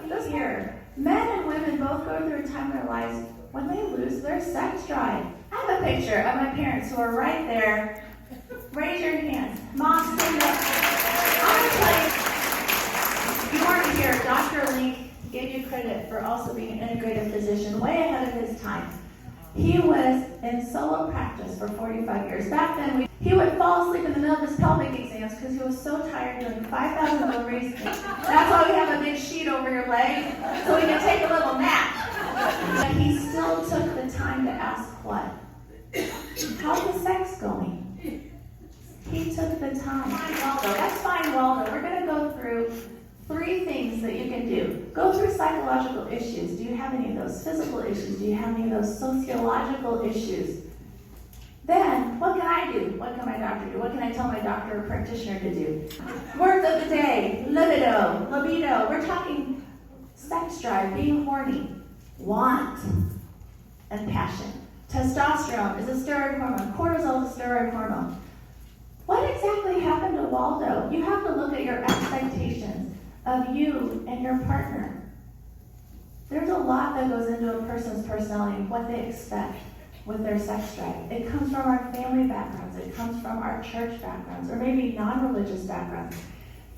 This year, men and women both go through a time in their lives when they lose their sex drive. I have a picture of my parents who are right there. Raise your hands. Mom, stand up. Honestly, you weren't here. Dr. Link gave you credit for also being an integrative physician way ahead of his time. He was in solo practice for 45 years. Back then, he would fall asleep in the middle of his pelvic exams because he was so tired doing 5,000 ovaries. That's why we have a big sheet over your leg, so we can take a little nap. But he still took the time to ask what? How's the sex going? He took the time. Waldo, that's fine, Waldo. We're going to go through 3 things that you can do. Go through psychological issues. Do you have any of those? Physical issues. Do you have any of those sociological issues? Then, what can I do? What can my doctor do? What can I tell my doctor or practitioner to do? Words of the day, libido. We're talking sex drive, being horny, want, and passion. Testosterone is a steroid hormone. Cortisol is a steroid hormone. What exactly happened to Waldo? You have to look at your expectations of you and your partner. There's a lot that goes into a person's personality and what they expect with their sex drive. It comes from our family backgrounds, it comes from our church backgrounds, or maybe non-religious backgrounds.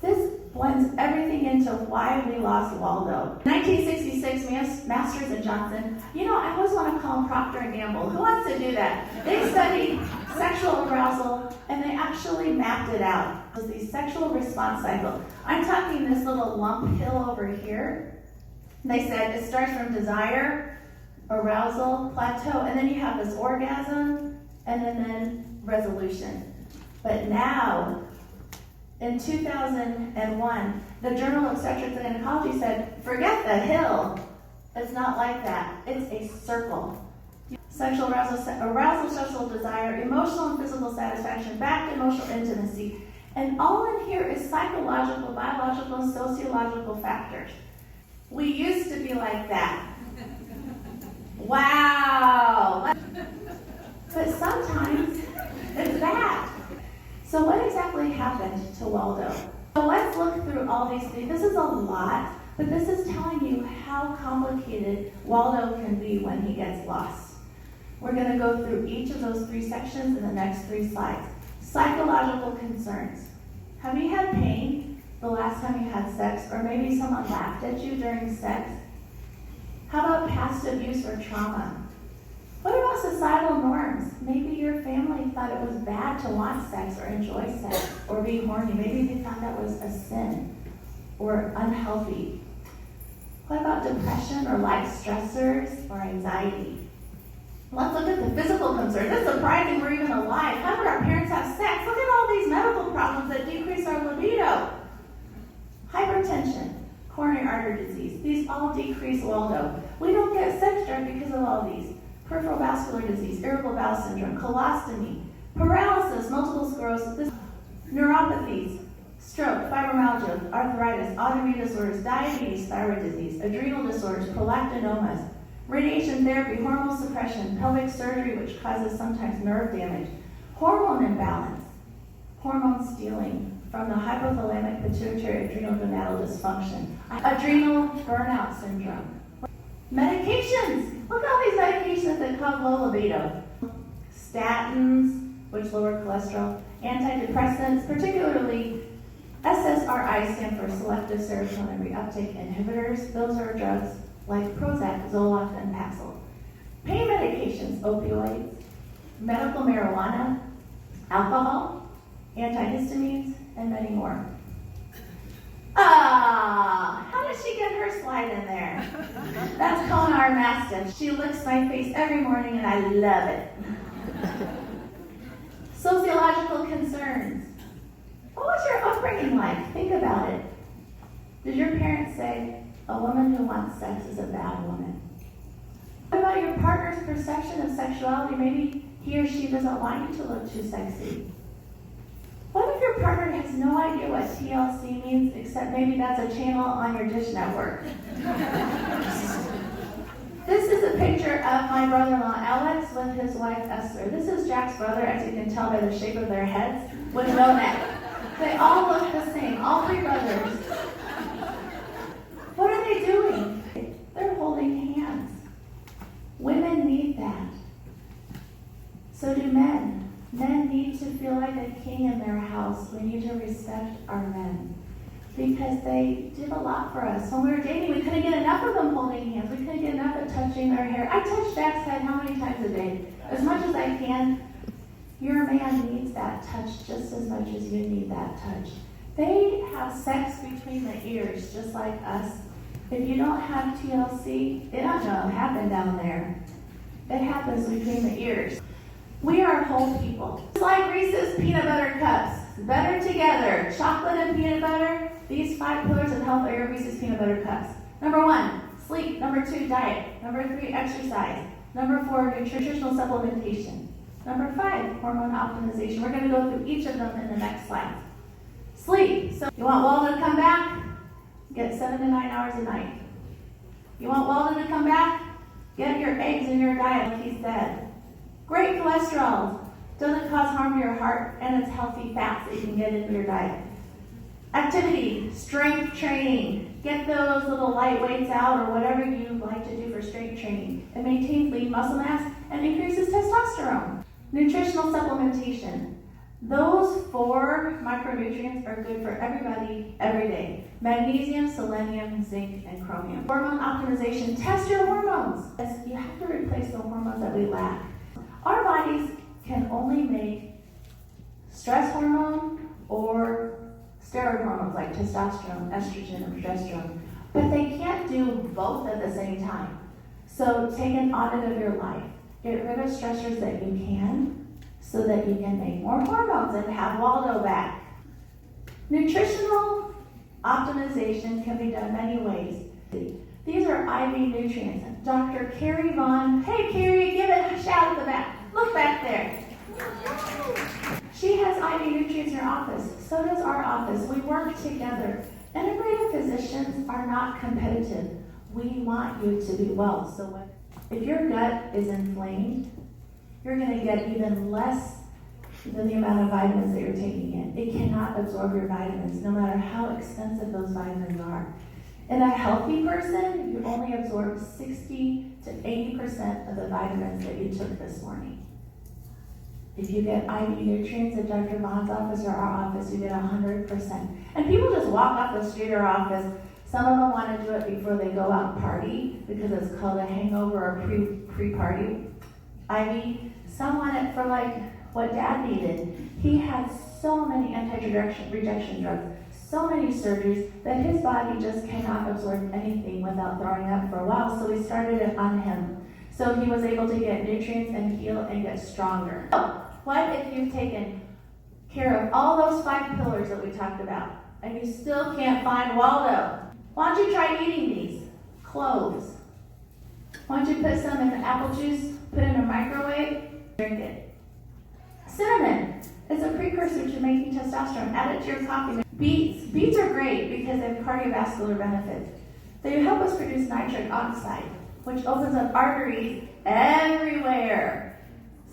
This blends everything into why we lost Waldo. 1966, Masters and Johnson, I always want to call them Procter & Gamble. Who wants to do that? They studied sexual arousal, and they actually mapped it out. It was the sexual response cycle. I'm talking this little lump hill over here. They said it starts from desire, arousal, plateau, and then you have this orgasm, and then resolution. But now, in 2001, the Journal of Obstetrics and Gynecology said, forget the hill. It's not like that. It's a circle. Sexual arousal, sexual desire, emotional and physical satisfaction, back to emotional intimacy. And all in here is psychological, biological, sociological factors. We used to be like that. Wow! But sometimes it's bad. So what exactly happened to Waldo? So let's look through all these things. This is a lot, but this is telling you how complicated Waldo can be when he gets lost. We're going to go through each of those 3 sections in the next 3 slides. Psychological concerns. Have you had pain the last time you had sex, or maybe someone laughed at you during sex? How about past abuse or trauma? What about societal norms? Maybe your family thought it was bad to want sex or enjoy sex or be horny. Maybe they thought that was a sin or unhealthy. What about depression or life stressors or anxiety? Let's look at the physical concerns. It's surprising we're even alive. How did our parents have sex? Look at all these medical problems that decrease our libido. Hypertension, coronary artery disease. These all decrease Waldo. We don't get sex drive because of all these. Peripheral vascular disease, irritable bowel syndrome, colostomy, paralysis, multiple sclerosis, neuropathies, stroke, fibromyalgia, arthritis, autoimmune disorders, diabetes, thyroid disease, adrenal disorders, prolactinomas, radiation therapy, hormone suppression, pelvic surgery, which causes sometimes nerve damage, hormone imbalance, hormone stealing from the hypothalamic pituitary adrenal gonadal dysfunction, adrenal burnout syndrome. Medications! Look at all these medications that cause low libido. Statins, which lower cholesterol, antidepressants, particularly SSRIs stand for selective serotonin reuptake inhibitors. Those are drugs like Prozac, Zoloft, and Paxil. Pain medications, opioids, medical marijuana, alcohol, antihistamines, and many more. How did she get her slide in there? That's Kona, our mastiff. She licks my face every morning and I love it. Sociological concerns. What was your upbringing like? Think about it. Did your parents say, a woman who wants sex is a bad woman? What about your partner's perception of sexuality? Maybe he or she doesn't want you to look too sexy. What if your partner has idea what TLC means, except maybe that's a channel on your Dish Network. This is a picture of my brother-in-law, Alex, with his wife, Esther. This is Jack's brother, as you can tell by the shape of their heads, with no neck. They all look the same, all three brothers. What are they doing? They're holding hands. Women need that. So do men. Men need to feel like a king in their house. We need to respect our men, because they did a lot for us. When we were dating, we couldn't get enough of them holding hands. We couldn't get enough of touching their hair. I touch Jack's head how many times a day? As much as I can. Your man needs that touch just as much as you need that touch. They have sex between the ears, just like us. If you don't have TLC, it doesn't happen down there. It happens between the ears. We are whole people. It's like Reese's peanut butter cups. Better together. Chocolate and peanut butter. These 5 pillars of health are your Reese's peanut butter cups. Number 1, sleep. Number 2, diet. Number 3, exercise. Number 4, nutritional supplementation. Number 5, hormone optimization. We're going to go through each of them in the next slide. Sleep. So you want Waldo to come back? Get 7 to 9 hours a night. You want Waldo to come back? Get your eggs in your diet like he said. Great cholesterol. Doesn't cause harm to your heart, and it's healthy fats that you can get into your diet. Activity, strength training. Get those little light weights out or whatever you like to do for strength training. It maintains lean muscle mass and increases testosterone. Nutritional supplementation. Those 4 micronutrients are good for everybody every day. Magnesium, selenium, zinc, and chromium. Hormone optimization. Test your hormones. You have to replace the hormones that we lack. Our bodies can only make stress hormone or steroid hormones like testosterone, estrogen, and progesterone, but they can't do both at the same time. So take an audit of your life. Get rid of stressors that you can, so that you can make more hormones and have Waldo back. Nutritional optimization can be done many ways. These are IV nutrients. Dr. Carrie Vaughn. Hey, Carrie, give it a shout at the back. Look back there. She has IV nutrients in her office. So does our office. We work together. Integrative physicians are not competitive. We want you to be well. So if your gut is inflamed, you're going to get even less than the amount of vitamins that you're taking in. It cannot absorb your vitamins, no matter how expensive those vitamins are. In a healthy person, you only absorb 60 to 80% of the vitamins that you took this morning. If you get IV nutrients at Dr. Vaughn's office or our office, you get 100%. And people just walk off the street or office. Some of them want to do it before they go out and party because it's called a hangover or pre-party IV. Some want it for like what Dad needed. He had so many anti-rejection drugs, so many surgeries, that his body just cannot absorb anything without throwing up for a while, so we started it on him. So he was able to get nutrients and heal and get stronger. So, what if you've taken care of all those 5 pillars that we talked about, and you still can't find Waldo? Why don't you try eating these? Cloves. Why don't you put some in the apple juice, put it in a microwave, drink it. Cinnamon is a precursor to making testosterone. Add it to your coffee. Beets. Beets are great because they have cardiovascular benefits. They help us produce nitric oxide, which opens up arteries everywhere.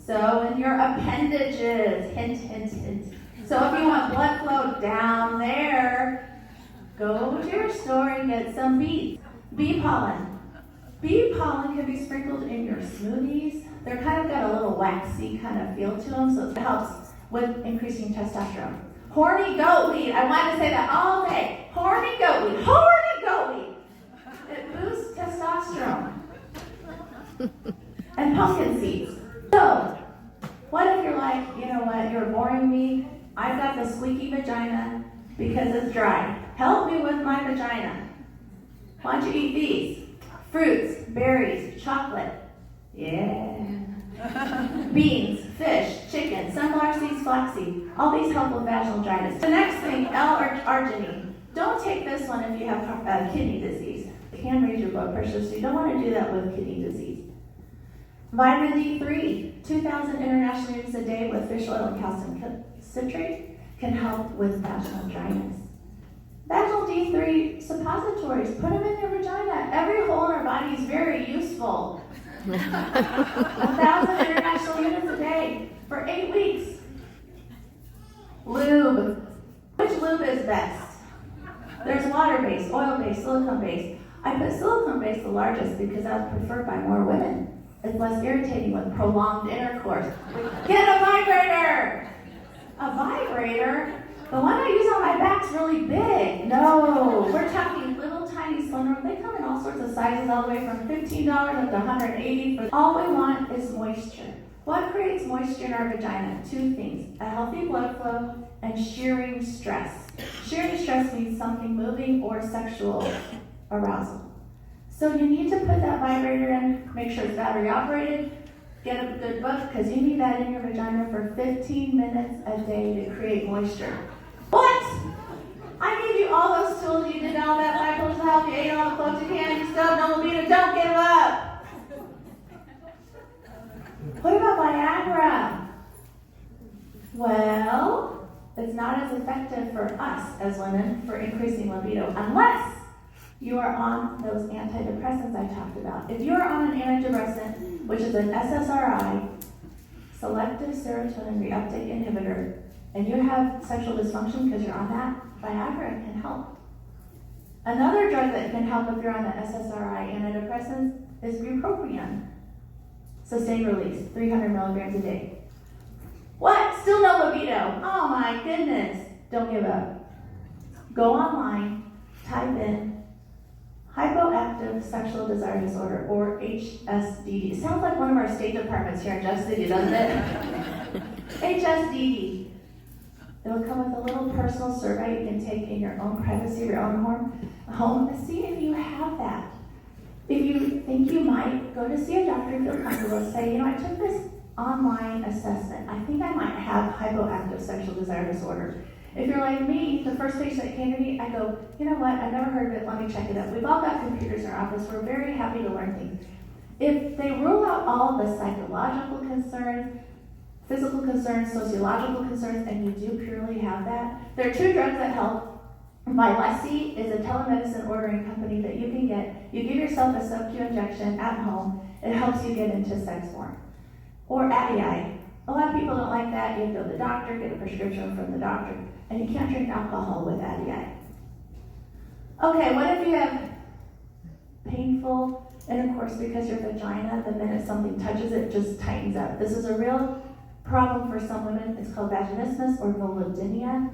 So in your appendages, hint, hint, hint. So if you want blood flow down there, go to your store and get some beets. Bee pollen. Bee pollen can be sprinkled in your smoothies. They're kind of got a little waxy kind of feel to them, so it helps with increasing testosterone. Horny goat weed. I want to say that all day. Horny goat weed. Horny goat weed. It boosts testosterone. And pumpkin seeds. So, what if you're like, you know what, you're boring me. I've got the squeaky vagina because it's dry. Help me with my vagina. Why don't you eat these? Fruits, berries, chocolate. Yeah. Beans, fish, chicken, sunflower seeds, flaxseed. All these help with vaginal dryness. The next thing, L-arginine. Don't take this one if you have kidney disease. It can raise your blood pressure, so you don't want to do that with kidney disease. Vitamin D3, 2,000 international units a day with fish oil and calcium citrate. can help with vaginal dryness. Vaginal D3 suppositories, put them in your vagina. Every hole in our body is very useful. 1,000 international units a day for 8 weeks. Lube. Which lube is best? There's water-based, oil-based, silicone-based. I put silicone-based the largest because that's preferred by more women. It's less irritating with prolonged intercourse. Get a vibrator! A vibrator? The one I use on my back's really big. No, we're talking little tiny slender. They come in all sorts of sizes, all the way from $15 up to $180. All we want is moisture. What creates moisture in our vagina? 2 things: a healthy blood flow and shearing stress. Shearing stress means something moving or sexual arousal. So you need to put that vibrator in, make sure it's battery operated, get a good book, because you need that in your vagina for 15 minutes a day to create moisture. What? I gave you all those tools, you did all that cycles help, you ate all the clothes you can, you still have no libido, don't give up. What about Viagra? Well, it's not as effective for us as women for increasing libido unless you are on those antidepressants I talked about. If you are on an antidepressant, which is an SSRI, selective serotonin reuptake inhibitor, and you have sexual dysfunction because you're on that, Viagra can help. Another drug that can help if you're on the SSRI antidepressants is bupropion. Sustained release, 300 milligrams a day. What? Still no libido? Oh my goodness. Don't give up. Go online, type in hypoactive sexual desire disorder, or HSDD. It sounds like one of our State Departments here in Jeff City, doesn't it? HSDD. It'll come with a little personal survey you can take in your own privacy, your own home, and see if you have that. If you think you might, go to see a doctor, feel comfortable, say, I took this online assessment. I think I might have hypoactive sexual desire disorder. If you're like me, the first patient that came to me, I go, you know what, I've never heard of it, let me check it out. We've all got computers in our office, we're very happy to learn things. If they rule out all the psychological concerns, physical concerns, sociological concerns, and you do purely have that, there are 2 drugs that help. Vyleesi is a telemedicine ordering company that you can get. You give yourself a sub-Q injection at home. It helps you get into sex more. Or Adii. A lot of people don't like that. You have to go to the doctor, get a prescription from the doctor, and you can't drink alcohol with Adii. Okay, what if you have painful intercourse because your vagina, the minute something touches it, just tightens up? This is a real problem for some women. It's called vaginismus or vulvodynia.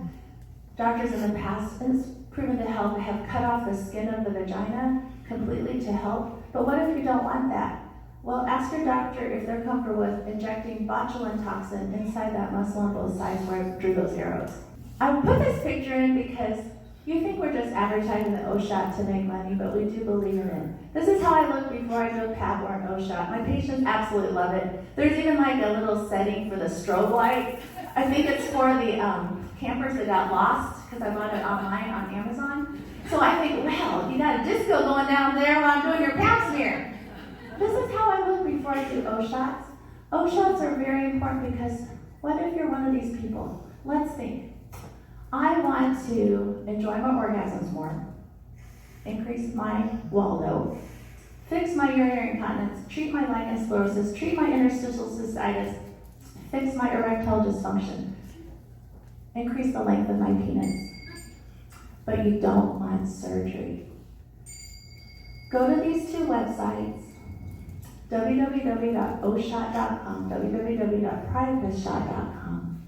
Doctors in the past, and it's proven to help, have cut off the skin of the vagina completely to help. But what if you don't want that? Well, ask your doctor if they're comfortable with injecting botulinum toxin inside that muscle on both sides where I drew those arrows. I put this picture in because you think we're just advertising the O-Shot to make money, but we do believe in it. This is how I look before I do a PAP or an O-Shot. My patients absolutely love it. There's even like a little setting for the strobe light. I think it's for the campers that got lost, because I bought it online on Amazon. So I think, well, you got a disco going down there while I'm doing your pap smear. This is how I look before I do O-Shots. O-Shots are very important because what if you're one of these people? Let's think. I want to enjoy my orgasms more, increase my Waldo, fix my urinary incontinence, treat my lichen sclerosis, treat my interstitial cystitis, fix my erectile dysfunction, increase the length of my penis. But you don't want surgery. Go to these 2 websites, www.oshot.com, www.privateshot.com,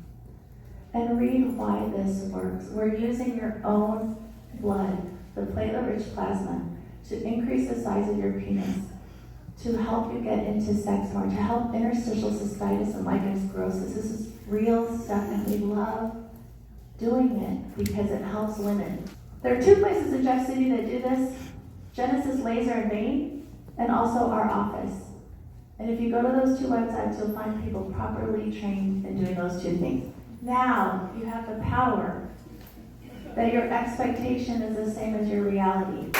and read why this works. We're using your own blood, the platelet-rich plasma, to increase the size of your penis, to help you get into sex more, to help interstitial cystitis and lichen sclerosis. This is real stuff, and we love doing it because it helps women. There are 2 places in Jeff City that do this, Genesis Laser and Vein, and also our office. And if you go to those 2 websites, you'll find people properly trained in doing those 2 things. Now you have the power that your expectation is the same as your reality.